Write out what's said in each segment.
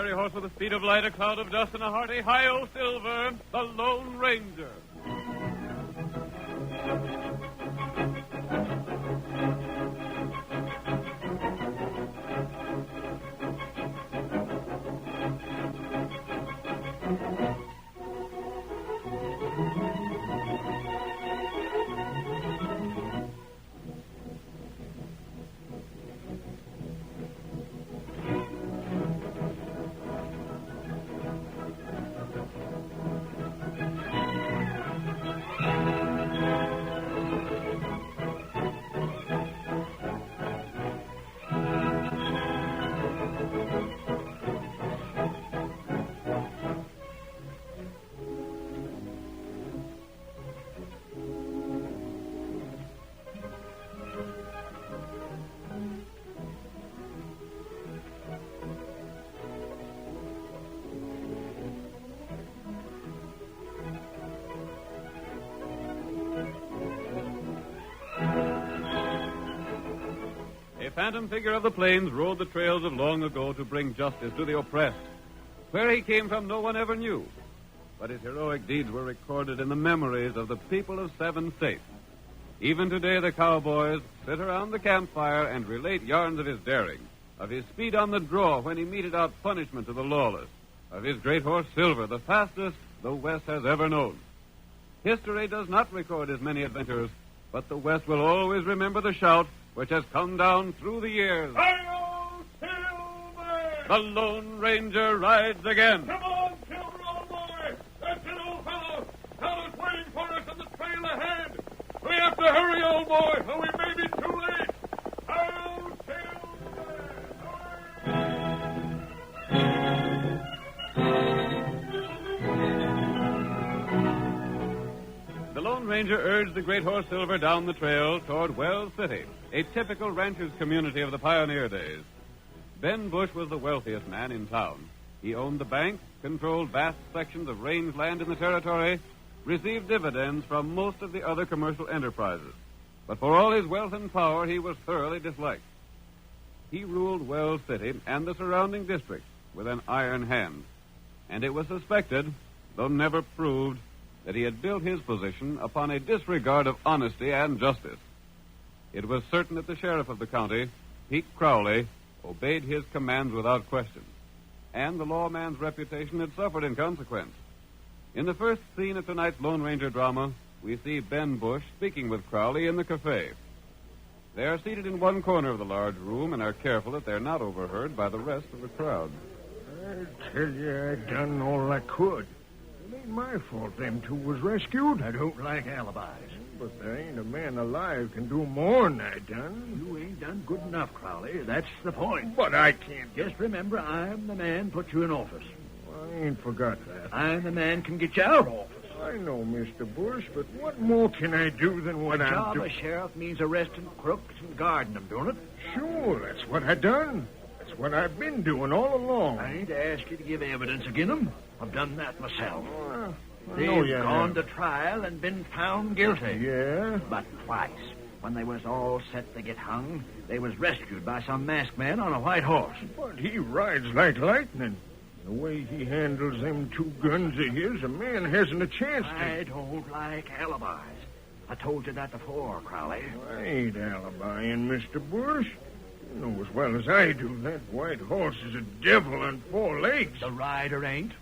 fiery horse with the speed of light, a cloud of dust, and a hearty hi-yo silver, the Lone Ranger. A phantom figure of the plains rode the trails of long ago to bring justice to the oppressed. Where he came from, no one ever knew. But his heroic deeds were recorded in the memories of the people of 7 states. Even today, the cowboys sit around the campfire and relate yarns of his daring, of his speed on the draw when he meted out punishment to the lawless, of his great horse Silver, the fastest the West has ever known. History does not record his many adventures, but the West will always remember the shout which has come down through the years. Hi-yo, Silver! The Lone Ranger rides again. Come on, Silver, old boy! That's it, old fellow! Fellow's waiting for us on the trail ahead! We have to hurry, old boy, or we may be too late! Hi-yo, The Lone Ranger urged the great horse Silver down the trail toward Wells City, a typical rancher's community of the pioneer days. Ben Bush was the wealthiest man in town. He owned the bank, controlled vast sections of range land in the territory, received dividends from most of the other commercial enterprises. But for all his wealth and power, he was thoroughly disliked. He ruled Wells City and the surrounding districts with an iron hand. And it was suspected, though never proved, that he had built his position upon a disregard of honesty and justice. It was certain that the sheriff of the county, Pete Crowley, obeyed his commands without question. And the lawman's reputation had suffered in consequence. In the first scene of tonight's Lone Ranger drama, we see Ben Bush speaking with Crowley in the cafe. They are seated in one corner of the large room and are careful that they're not overheard by the rest of the crowd. I tell you, I done all I could. It ain't my fault them two was rescued. I don't like alibis. But there ain't a man alive can do more than I done. You ain't done good enough, Crowley. That's the point. But I can't. Just remember, I'm the man put you in office. I ain't forgot that. I'm the man can get you out of office. I know, Mr. Bush, but what more can I do than what The I'm job doing? of sheriff means arresting crooks and guarding them, don't it? Sure, that's what I done. That's what I've been doing all along. I ain't asked you to give evidence against them. I've done that myself. I They've know you gone have. to trial and been found guilty. Yeah? But twice. When they was all set to get hung, they was rescued by some masked man on a white horse. But he rides like lightning. The way he handles them 2 guns of his, a man hasn't a chance to... I don't like alibis. I told you that before, Crowley. I ain't alibiing, Mr. Bush. You know as well as I do that white horse is a devil on 4 legs. The rider ain't.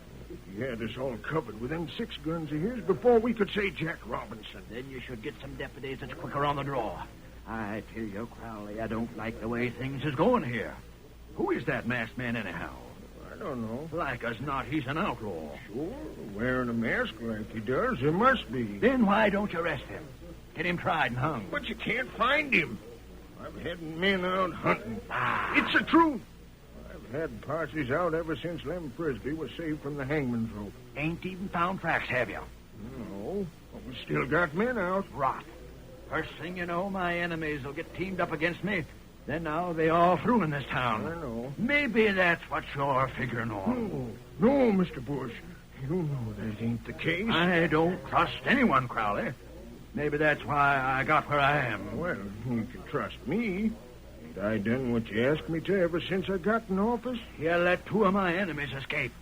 He had us all covered with them 6 guns of his before we could say Jack Robinson. Then you should get some deputies that's quicker on the draw. I tell you, Crowley, I don't like the way things is going here. Who is that masked man, anyhow? I don't know. Like as not, he's an outlaw. Sure, wearing a mask like he does, there must be. Then why don't you arrest him? Get him tried and hung. But you can't find him. I've had men out hunting. Ah. It's the truth. I've had parties out ever since Lem Frisbee was saved from the hangman's rope. Ain't even found tracks, have you? No, but we still got men out. Rot. First thing you know, my enemies will get teamed up against me. Then now they all through in this town. I know. Maybe that's what you're figuring on. No, Mr. Bush. You know that ain't the case. I don't trust anyone, Crowley. Maybe that's why I got where I am. Well, you can trust me. Ain't I done what you asked me to ever since I got in office? You let two of my enemies escape.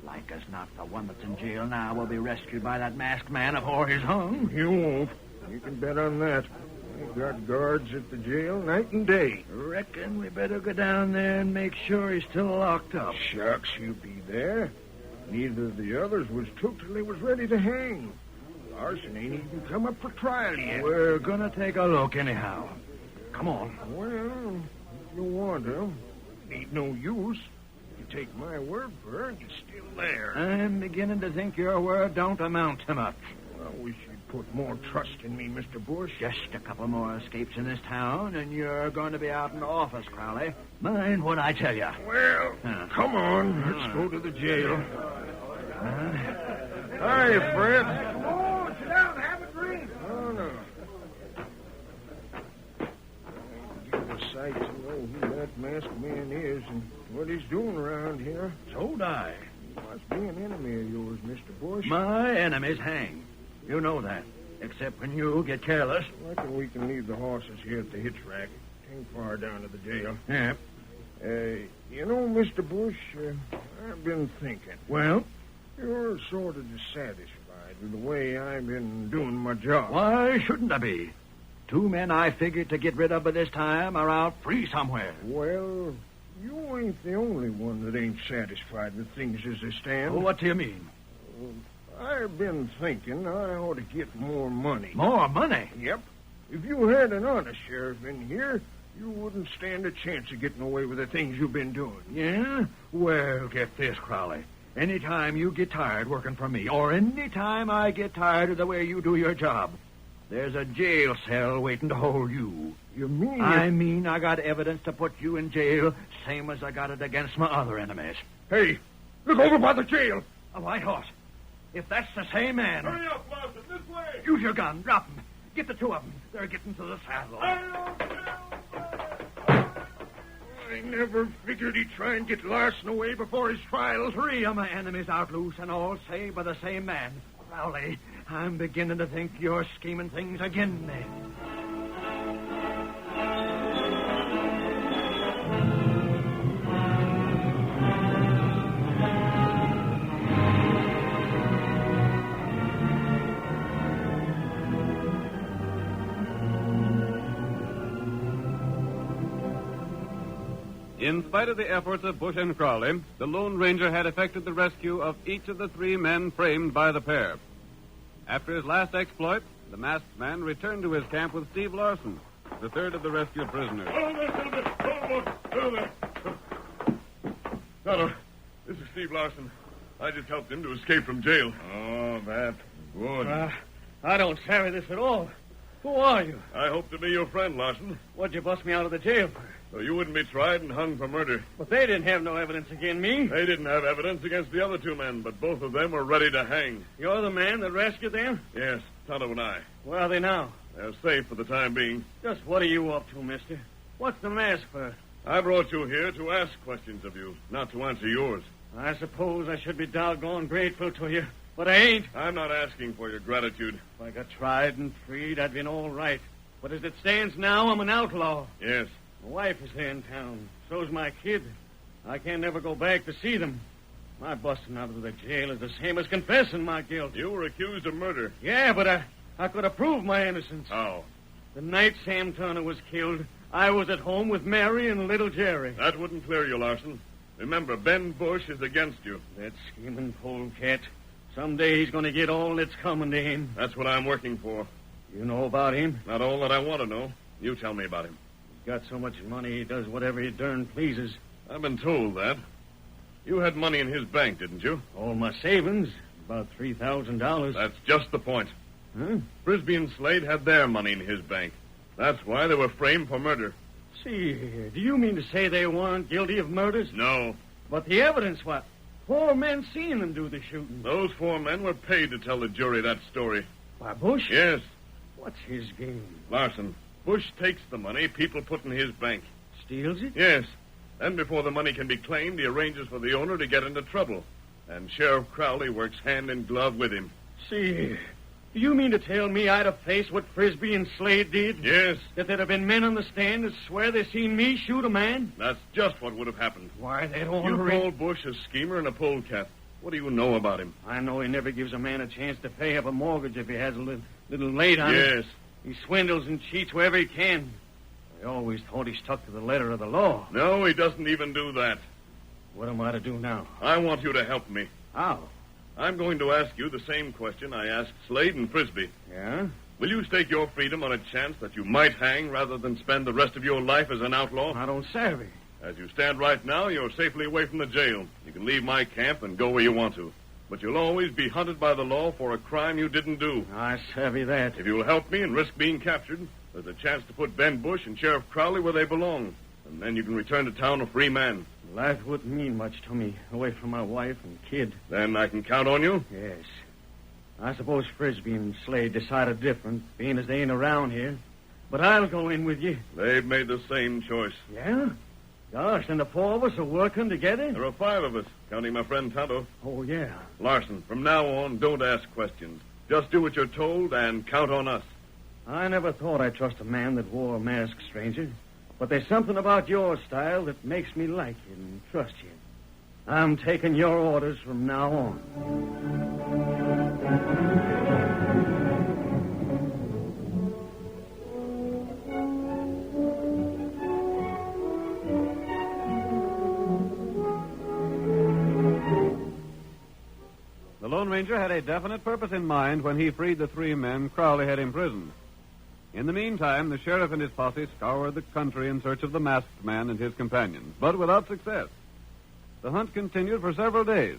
Like as not, the one that's in jail now will be rescued by that masked man afore he's hung. You won't. You can bet on that. I've got guards at the jail night and day. Reckon we better go down there and make sure he's still locked up. Shucks, you be there. Neither of the others was took till they was ready to hang. Larson ain't even come up for trial yet. We're gonna take a look anyhow. Come on. Well, if you want him, it ain't no use. You take my word for it, he's still there. I'm beginning to think your word don't amount to much. I wish you'd put more trust in me, Mr. Bush. Just a couple more escapes in this town, and you're going to be out in the office, Crowley. Mind what I tell you. Well, come on. Let's go to the jail. Hi, Fred. Come on, sit down and have a drink. Oh, no. I'd give a sight to know who that masked man is and what he's doing around here. So'd I. He must be an enemy of yours, Mr. Bush. My enemy's hang. You know that. Except when you get careless. I reckon we can leave the horses here at the hitch rack. Ain't far down to the jail. Yeah. You know, Mr. Bush, I've been thinking. Well? You're sort of dissatisfied with the way I've been doing my job. Why shouldn't I be? Two men I figured to get rid of by this time are out free somewhere. Well, you ain't the only one that ain't satisfied with things as they stand. Well, what do you mean? I've been thinking I ought to get more money. More money? Yep. If you had an honest sheriff in here, you wouldn't stand a chance of getting away with the things you've been doing. Yeah? Well, get this, Crowley. Anytime you get tired working for me, or anytime I get tired of the way you do your job, there's a jail cell waiting to hold you. You mean... I mean I got evidence to put you in jail, same as I got it against my other enemies. Hey, look over by the jail. A white horse. If that's the same man... Hurry up, Larson, this way. Use your gun. Drop him. Get the two of them. They're getting to the saddle. I never figured he'd try and get Larson away before his trial. Three of my enemies out loose and all saved by the same man. Crowley, I'm beginning to think you're scheming things again, me. In spite of the efforts of Bush and Crowley, the Lone Ranger had effected the rescue of each of the three men framed by the pair. After his last exploit, the masked man returned to his camp with Steve Larson, the third of the rescued prisoners. Tonto, this is Steve Larson. I just helped him to escape from jail. Oh, that's good. I don't savvy this at all. Who are you? I hope to be your friend, Larson, What'd you bust me out of the jail for? so you wouldn't be tried and hung for murder. But they didn't have no evidence against me. They didn't have evidence against the other two men, but both of them were ready to hang. You're the man that rescued them? Yes, Tonto and I. Where are they now? They're safe for the time being. Just what are you up to, mister? What's the mask for? I brought you here to ask questions of you, not to answer yours. I suppose I should be doggone grateful to you, but I ain't. I'm not asking for your gratitude. If I got tried and freed, I'd been all right. But as it stands now, I'm an outlaw. Yes, My wife is here in town. So's my kid. I can't never go back to see them. My busting out of the jail is the same as confessing my guilt. you were accused of murder. Yeah, but I could have proved my innocence. How? The night Sam Turner was killed, I was at home with Mary and little Jerry. That wouldn't clear you, Larson. Remember, Ben Bush is against you. That scheming polecat. Someday he's going to get all that's coming to him. That's what I'm working for. You know about him? Not all that I want to know. You tell me about him. He's got so much money he does whatever he darn pleases. I've been told that. You had money in his bank, didn't you? All my savings, about $3,000. That's just the point. Huh? Frisbee and Slade had their money in his bank. That's why they were framed for murder. See here, do you mean to say they weren't guilty of murders? No. But the evidence, what? 4 men seen them do the shooting. Those 4 men were paid to tell the jury that story. By Bush? Yes, What's his game? Larson. Bush takes the money people put in his bank. Steals it? Yes. Then before the money can be claimed, he arranges for the owner to get into trouble. And Sheriff Crowley works hand in glove with him. See here. Do you mean to tell me I'd have faced what Frisbee and Slade did? Yes, That there'd have been men on the stand that swear they seen me shoot a man? that's just what would have happened. Why, they don't You want call Bush a schemer and a polecat. What do you know about him? I know he never gives a man a chance to pay up a mortgage if he has a little late on it. Yes. He swindles and cheats wherever he can. I always thought he stuck to the letter of the law. No, he doesn't even do that. What am I to do now? I want you to help me. How? I'm going to ask you the same question I asked Slade and Frisbee. Yeah? Will you stake your freedom on a chance that you might hang rather than spend the rest of your life as an outlaw? I don't savvy. As you stand right now, you're safely away from the jail. You can leave my camp and go where you want to. But you'll always be hunted by the law for a crime you didn't do. I savvy that. If you'll help me and risk being captured, there's a chance to put Ben Bush and Sheriff Crowley where they belong. And then you can return to town a free man. Life wouldn't mean much to me, away from my wife and kid. Then I can count on you? Yes. I suppose Frisbee and Slade decided different, being as they ain't around here. But I'll go in with you. They've made the same choice. Yeah? Gosh, then the four of us are working together? There are 5 of us, counting my friend Tonto. Oh, yeah. Larson, from now on, don't ask questions. Just do what you're told and count on us. I never thought I'd trust a man that wore a mask, stranger. But there's something about your style that makes me like you and trust you. I'm taking your orders from now on. The Lone Ranger had a definite purpose in mind when he freed the 3 men Crowley had imprisoned. In the meantime, the sheriff and his posse scoured the country in search of the masked man and his companions, but without success. The hunt continued for several days.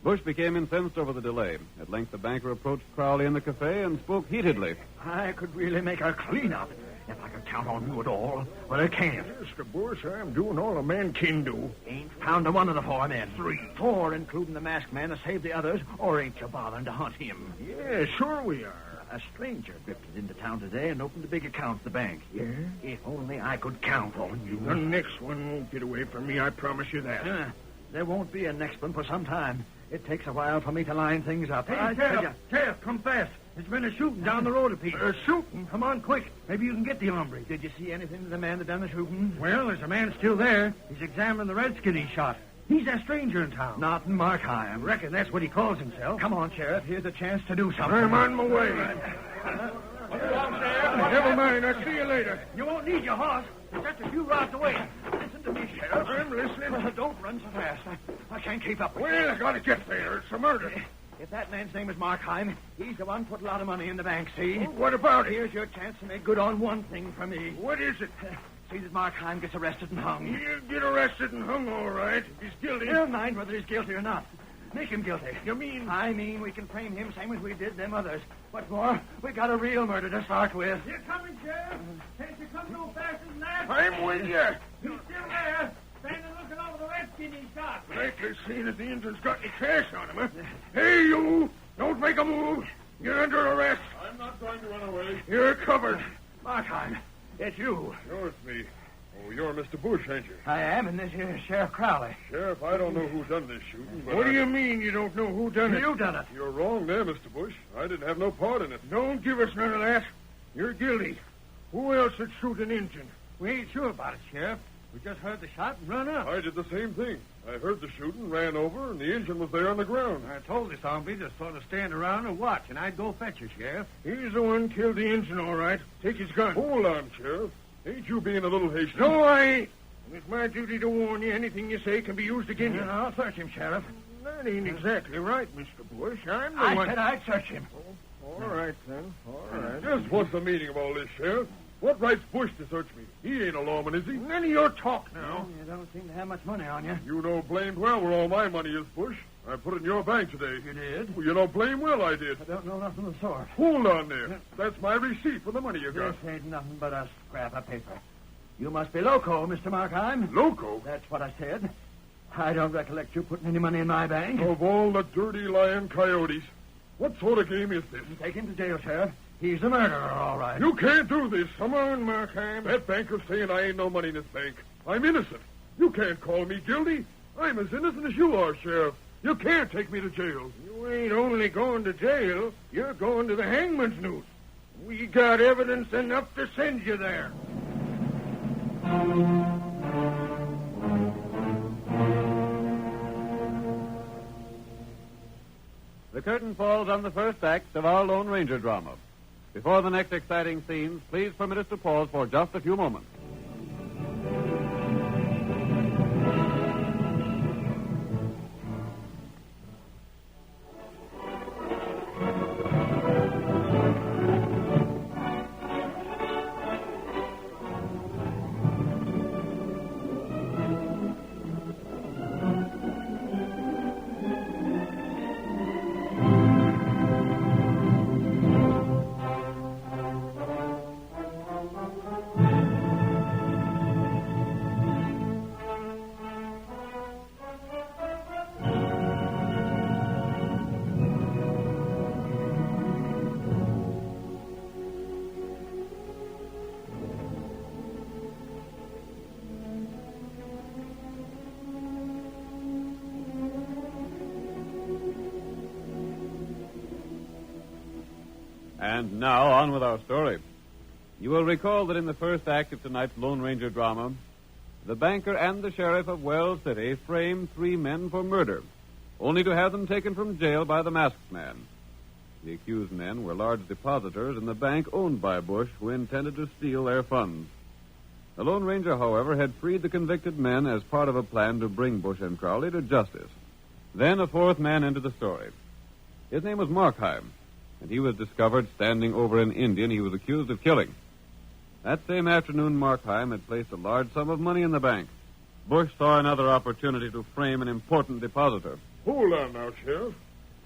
Bush became incensed over the delay. At length, the banker approached Crowley in the cafe and spoke heatedly. I could really make a clean-up if I could count on you at all, but I can't. Mr. Bush, I'm doing all a man can do. Ain't found a one of the 4 men. 3. 4, including the masked man, to save the others, or ain't you bothering to hunt him? Yeah, sure we are. A stranger drifted into town today and opened a big account at the bank. Yeah? If only I could count on you. The next one won't get away from me, I promise you that. There won't be a next one for some time. It takes a while for me to line things up. Hey, Sheriff, come fast. There's been a shooting down the road a piece. Shooting? Come on, quick. Maybe you can get the hombre. Did you see anything of the man that done the shooting? Well, there's a man still there. He's examining the redskin he shot. He's a stranger in town. Not in Markheim. Reckon that's what he calls himself. Come on, Sheriff. Here's a chance to do something. I'm on my way. Never mind. I'll see you later. You won't need your horse. It's just a few rods away. Listen to me, Sheriff. I'm listening. Don't run so fast. I can't keep up with you. Well, I gotta get there. It's a murder. If that man's name is Markheim, he's the one put a lot of money in the bank, see? What about it? Here's your chance to make good on one thing for me. What is it? See that Markheim gets arrested and hung. He'll get arrested and hung, all right. If he's guilty. Never mind whether he's guilty or not. Make him guilty. You mean? I mean we can frame him same as we did them others. What's more, we got a real murder to start with. You're coming, Sheriff. Can't you come no faster than that? I'm with you. He's still there, standing looking over the redskin he shot. Likely seeing if the Indian's got any cash on him, huh? Hey, you! Don't make a move. You're under arrest. I'm not going to run away. You're covered. Markheim, it's you. Sure, it's me. Oh, you're Mr. Bush, ain't you? I am, and this here is Sheriff Crowley. Sheriff, I don't know who done this shooting, but What do you mean you don't know who done it? You done it. You're wrong there, Mr. Bush. I didn't have no part in it. Don't give us none of that. You're guilty. Who else would shoot an Injun? We ain't sure about it, Sheriff. We just heard the shot and run up. I did the same thing. I heard the shooting, ran over, and the engine was there on the ground. I told this hombre to sort of stand around and watch, and I'd go fetch her, Sheriff. He's the one killed the Injun, all right. Take his gun. Hold on, Sheriff. Ain't you being a little hasty? No, I ain't. It's my duty to warn you. Anything you say can be used against you. I'll search him, Sheriff. That ain't exactly right, Mr. Bush. I'm the I one. said I'd search him. All right, then. All right. Just what's the meaning of all this, Sheriff? What right's Bush to search me? He ain't a lawman, is he? None of your talk now. You don't seem to have much money on you. You know blamed well where all my money is, Bush. I put it in your bank today. You did? Well, you know blame well I did. I don't know nothing of the sort. Hold on there. That's my receipt for the money you got. This ain't nothing but a scrap of paper. You must be loco, Mr. Markheim. Loco? That's what I said. I don't recollect you putting any money in my bank. Of all the dirty lying coyotes. What sort of game is this? Take him to jail, Sheriff. He's a murderer, all right. You can't do this. Come on, Markheim. That banker's saying I ain't no money in this bank. I'm innocent. You can't call me guilty. I'm as innocent as you are, Sheriff. You can't take me to jail. You ain't only going to jail, you're going to the hangman's noose. We got evidence enough to send you there. The curtain falls on the first act of our Lone Ranger drama. Before the next exciting scenes, please permit us to pause for just a few moments. And now, on with our story. You will recall that in the first act of tonight's Lone Ranger drama, the banker and the sheriff of Wells City framed 3 men for murder, only to have them taken from jail by the masked man. The accused men were large depositors in the bank owned by Bush, who intended to steal their funds. The Lone Ranger, however, had freed the convicted men as part of a plan to bring Bush and Crowley to justice. Then a 4th man entered the story. His name was Markheim, and he was discovered standing over an Indian he was accused of killing. That same afternoon, Markheim had placed a large sum of money in the bank. Bush saw another opportunity to frame an important depositor. Hold on now, Sheriff.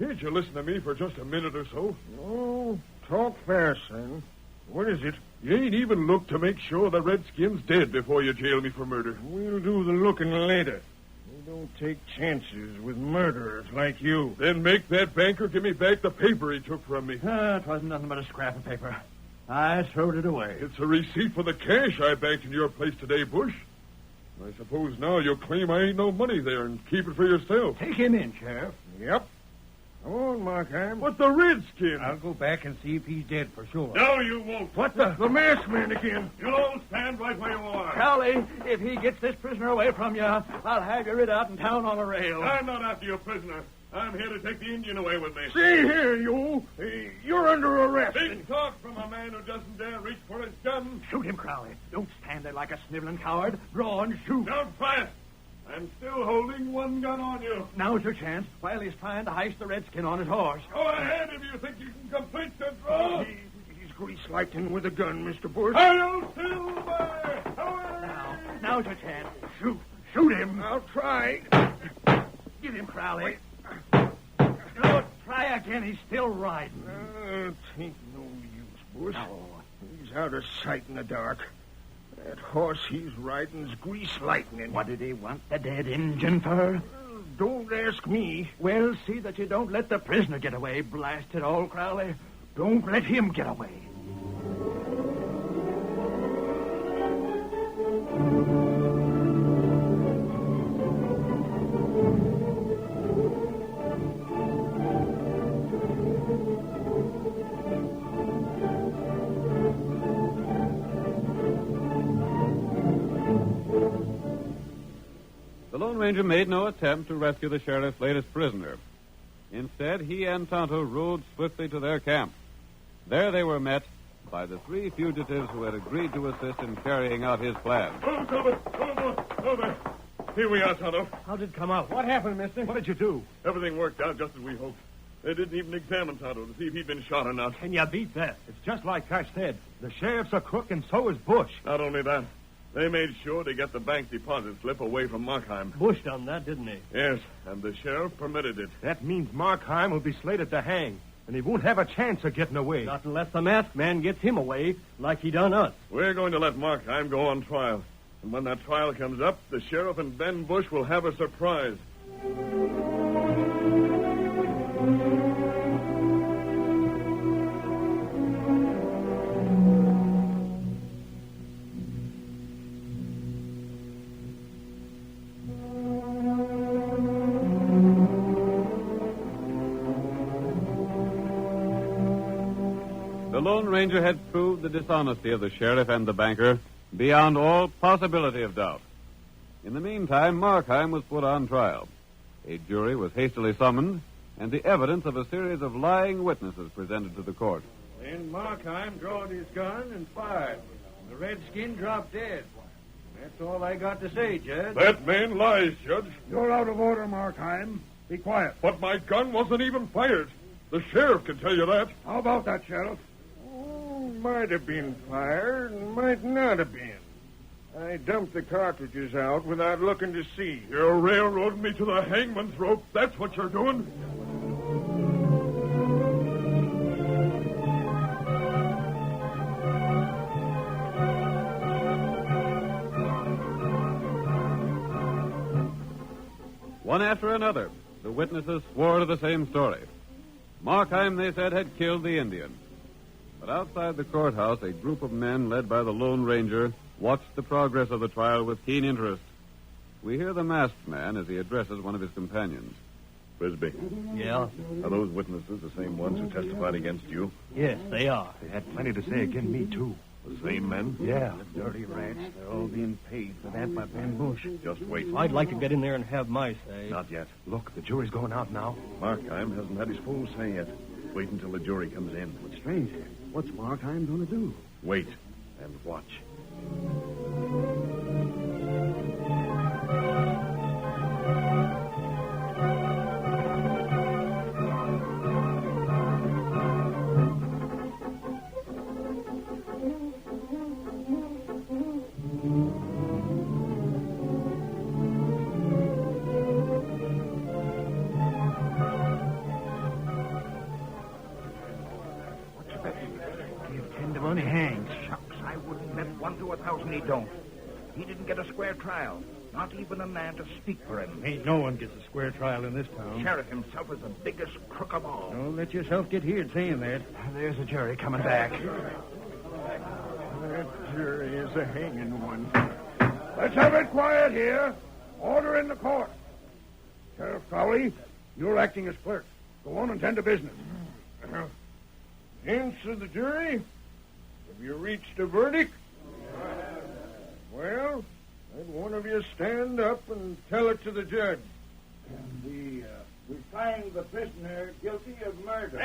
Can't you listen to me for just a minute or so? Oh, talk fast, son. What is it? You ain't even looked to make sure the Redskin's dead before you jail me for murder. We'll do the looking later. We don't take chances with murderers like you. Then make that banker give me back the paper he took from me. It wasn't nothing but a scrap of paper. I throwed it away. It's a receipt for the cash I banked in your place today, Bush. I suppose now you'll claim I ain't no money there and keep it for yourself. Take him in, Sheriff. Yep. Come on, Markheim. But the Redskin... I'll go back and see if he's dead for sure. No, you won't. What the? The masked man again. You'll all stand right where you are. Crowley, if he gets this prisoner away from you, I'll have you rid out in town on a rail. I'm not after you, prisoner. I'm here to take the Indian away with me. See here, you. You're under arrest. Big talk from a man who doesn't dare reach for his gun. Shoot him, Crowley. Don't stand there like a sniveling coward. Draw and shoot. Don't fire. I'm still holding one gun on you. Now's your chance while he's trying to heist the Redskin on his horse. Go ahead if you think you can complete the draw. He's grease lightning with a gun, Mr. Bush. Hail Silver! Away! Now's your chance. Shoot. Shoot him. I'll try. Get him, Crowley. No, try again. He's still riding. Tain't no use, Bush. No. He's out of sight in the dark. That horse he's riding's grease lightning. What did he want the dead Injun for? Don't ask me. Well, see that you don't let the prisoner get away, blast it all, Crowley. Don't let him get away. The Lone Ranger made no attempt to rescue the sheriff's latest prisoner. Instead, he and Tonto rode swiftly to their camp. There they were met by the 3 fugitives who had agreed to assist in carrying out his plan. Oh, Silver! Over! Here we are, Tonto. How did it come out? What happened, mister? What did you do? Everything worked out just as we hoped. They didn't even examine Tonto to see if he'd been shot or not. Can you beat that? It's just like Cash said. The sheriff's a crook, and so is Bush. Not only that, they made sure to get the bank deposit slip away from Markheim. Bush done that, didn't he? Yes, and the sheriff permitted it. That means Markheim will be slated to hang, and he won't have a chance of getting away. Not unless the masked man gets him away, like he done us. We're going to let Markheim go on trial. And when that trial comes up, the sheriff and Ben Bush will have a surprise. Lone Ranger had proved the dishonesty of the sheriff and the banker beyond all possibility of doubt. In the meantime, Markheim was put on trial. A jury was hastily summoned, and the evidence of a series of lying witnesses presented to the court. Then Markheim drawed his gun and fired. The redskin dropped dead. That's all I got to say, Judge. That man lies, Judge. You're out of order, Markheim. Be quiet. But my gun wasn't even fired. The sheriff can tell you that. How about that, Sheriff? Might have been fired, might not have been. I dumped the cartridges out without looking to see. You're railroading me to the hangman's rope. That's what you're doing. One after another, the witnesses swore to the same story. Markheim, they said, had killed the Indian. But outside the courthouse, a group of men led by the Lone Ranger watched the progress of the trial with keen interest. We hear the masked man as he addresses one of his companions. Frisbee, Yeah? are those witnesses the same ones who testified against you? Yes, they are. They had plenty to say against me, too. The same men? Yeah. Dirty rats. They're all being paid for that by Ben Bush. Just wait. I'd like to get in there and have my say. Not yet. Look, the jury's going out now. Markheim hasn't had his full say yet. Wait until the jury comes in. But, stranger, what's Markheim going to do? Wait and watch. Give 10 to 1, he hangs. Shucks, I wouldn't bet 1 to 1,000 he don't. He didn't get a square trial. Not even a man to speak for him. Ain't no one gets a square trial in this The town. sheriff himself is the biggest crook of all. Don't let yourself get here saying that. There's the jury coming back. That jury is a hanging one. Let's have it quiet here. Order in the court. Sheriff Crowley, you're acting as clerk. Go on and tend to business. Answer the jury. Have you reached a verdict? Well, let one of you stand up and tell it to the judge. We find the prisoner guilty of murder.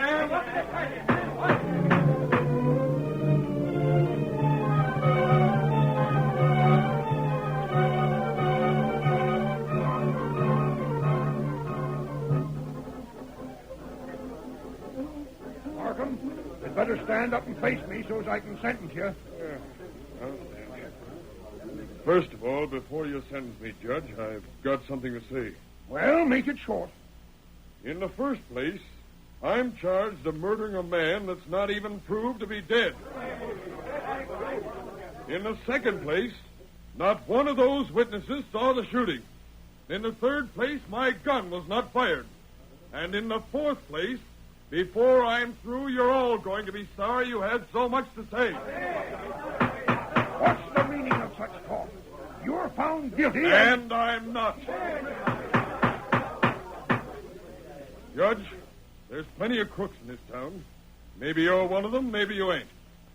Markham, you'd better stand up and face me so as I can sentence you. First of all, before you sentence me, Judge, I've got something to say. Well, make it short. In the first place, I'm charged of murdering a man that's not even proved to be dead. In the second place, not one of those witnesses saw the shooting. In the third place, my gun was not fired. And in the fourth place, before I'm through, you're all going to be sorry you had so much to say. What's the meaning of such talk? You're found guilty. And I'm not. Judge, there's plenty of crooks in this town. Maybe you're one of them, maybe you ain't.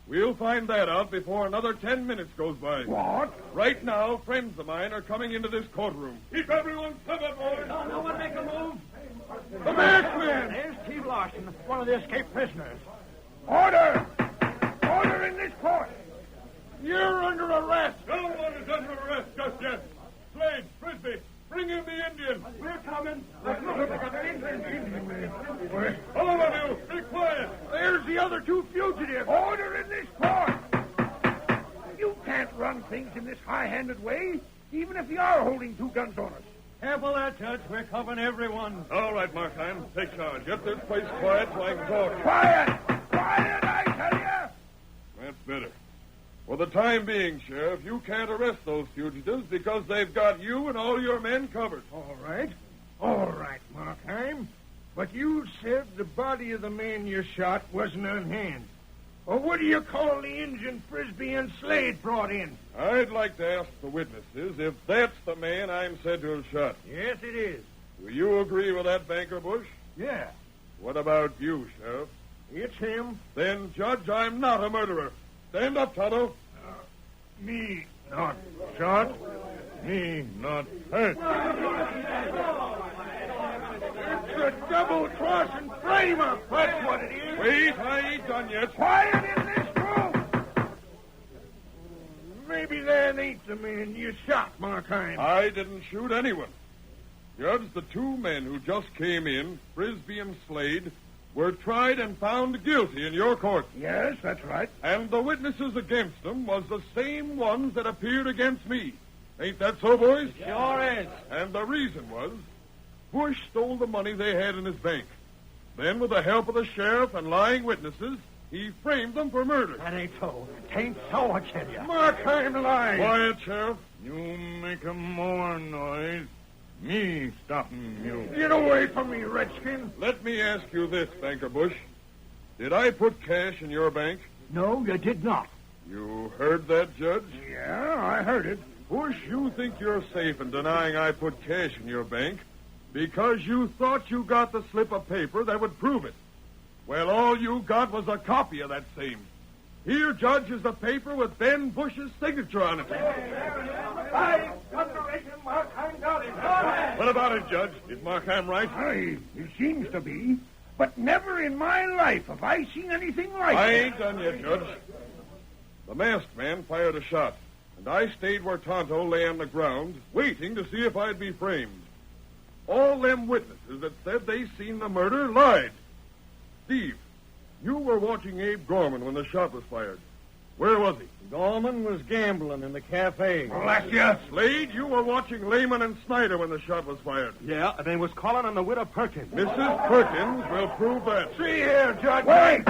We'll find that out before another 10 minutes goes by. What? Right now, friends of mine are coming into this courtroom. Keep everyone covered, boys. No one make a move. The masked man! There's Steve Larson, one of the escaped prisoners. Order! Order in this court! You're under arrest. No one is under arrest just yet. Slade, Frisbee, bring in the Indian. We're coming. All of you, be quiet. There's the other 2 fugitives. Order in this court! You can't run things in this high-handed way, even if you are holding 2 guns on us. Careful there, Judge. We're covering everyone. All right, Markheim, take charge. Get this place quiet so I can talk. Quiet! Quiet, I tell you! That's better. For the time being, Sheriff, you can't arrest those fugitives because they've got you and all your men covered. All right, Markheim. But you said the body of the man you shot wasn't on hand. Well, what do you call the Injun Frisbee and Slade brought in? I'd like to ask the witnesses if that's the man I'm said to have shot. Yes, it is. Do you agree with that, Banker Bush? Yeah. What about you, Sheriff? It's him. Then, Judge, I'm not a murderer. Stand up, Tonto. Me not shot. Me not hurt. It's a double-crossing frame-up. That's what it is. Wait, I ain't done yet. Quiet in this room. Maybe that ain't the man you shot, Markheim. I didn't shoot anyone. Judge, the two men who just came in, Frisbee and Slade, were tried and found guilty in your court. Yes, that's right. And the witnesses against them was the same ones that appeared against me. Ain't that so, boys? Sure is. And the reason was, Bush stole the money they had in his bank. Then, with the help of the sheriff and lying witnesses, he framed them for murder. That ain't so. Tain't so, I tell you. Markheim lied. Quiet, Sheriff. You make a more noise. Me stopping you. Get away from me, Redskin. Let me ask you this, Banker Bush. Did I put cash in your bank? No, you did not. You heard that, Judge? Yeah, I heard it. Bush, you think you're safe in denying I put cash in your bank because you thought you got the slip of paper that would prove it. Well, all you got was a copy of that same. Here, Judge, is the paper with Ben Bush's signature on it. What about it, Judge? Is Markheim right? Aye, it seems to be. But never in my life have I seen anything like I it. ain't done yet, Judge. The masked man fired a shot, and I stayed where Tonto lay on the ground, waiting to see if I'd be framed. All them witnesses that said they seen the murder lied. Steve, you were watching Abe Gorman when the shot was fired. Where was he? Gorman was gambling in the cafe. Bless you. Slade, you were watching Lehman and Snyder when the shot was fired. Yeah, and they was calling on the widow Perkins. Mrs. Perkins will prove that. See here, Judge. Wait!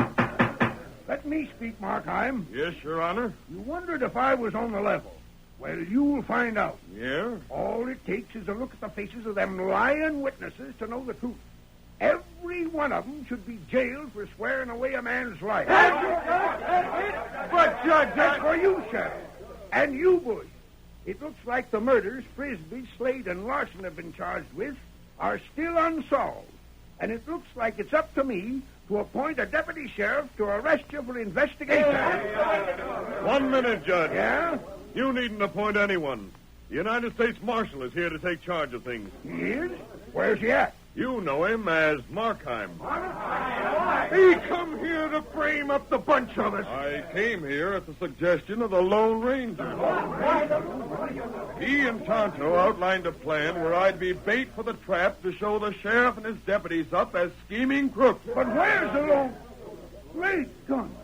Let me speak, Markheim. Yes, Your Honor. You wondered if I was on the level. Well, you'll find out. Yeah? All it takes is a look at the faces of them lying witnesses to know the truth. Every one of them should be jailed for swearing away a man's life. But, Judge, that's for you, Sheriff. And you, boys. It looks like the murders Frisbee, Slade, and Larson have been charged with are still unsolved. And it looks like it's up to me to appoint a deputy sheriff to arrest you for investigation. 1 minute, Judge. Yeah? You needn't appoint anyone. The United States Marshal is here to take charge of things. He is? Where's he at? You know him as Markheim. He come here to frame up the bunch of us. I came here at the suggestion of the Lone Ranger. He and Tonto outlined a plan where I'd be bait for the trap to show the sheriff and his deputies up as scheming crooks. But where's the Lone... Great gun.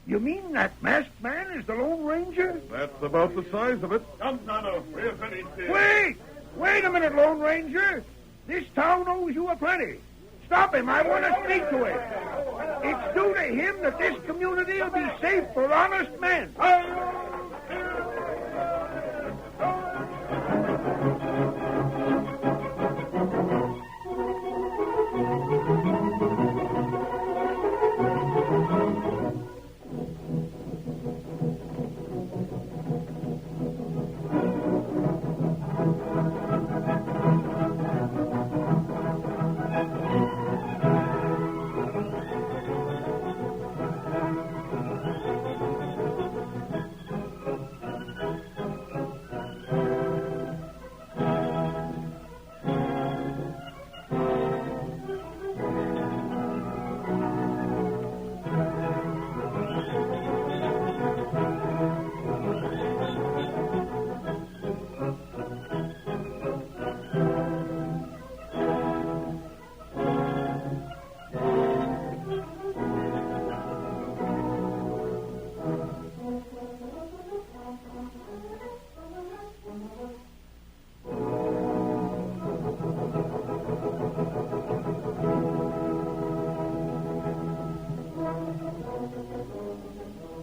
You mean that masked man is the Lone Ranger? That's about the size of it. Come, Tonto. We're finished here. Wait! Wait a minute, Lone Ranger. This town owes you a plenty. Stop him. I want to speak to him. It's due to him that this community will be safe for honest men.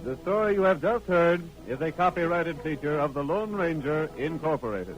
The story you have just heard is a copyrighted feature of the Lone Ranger, Incorporated.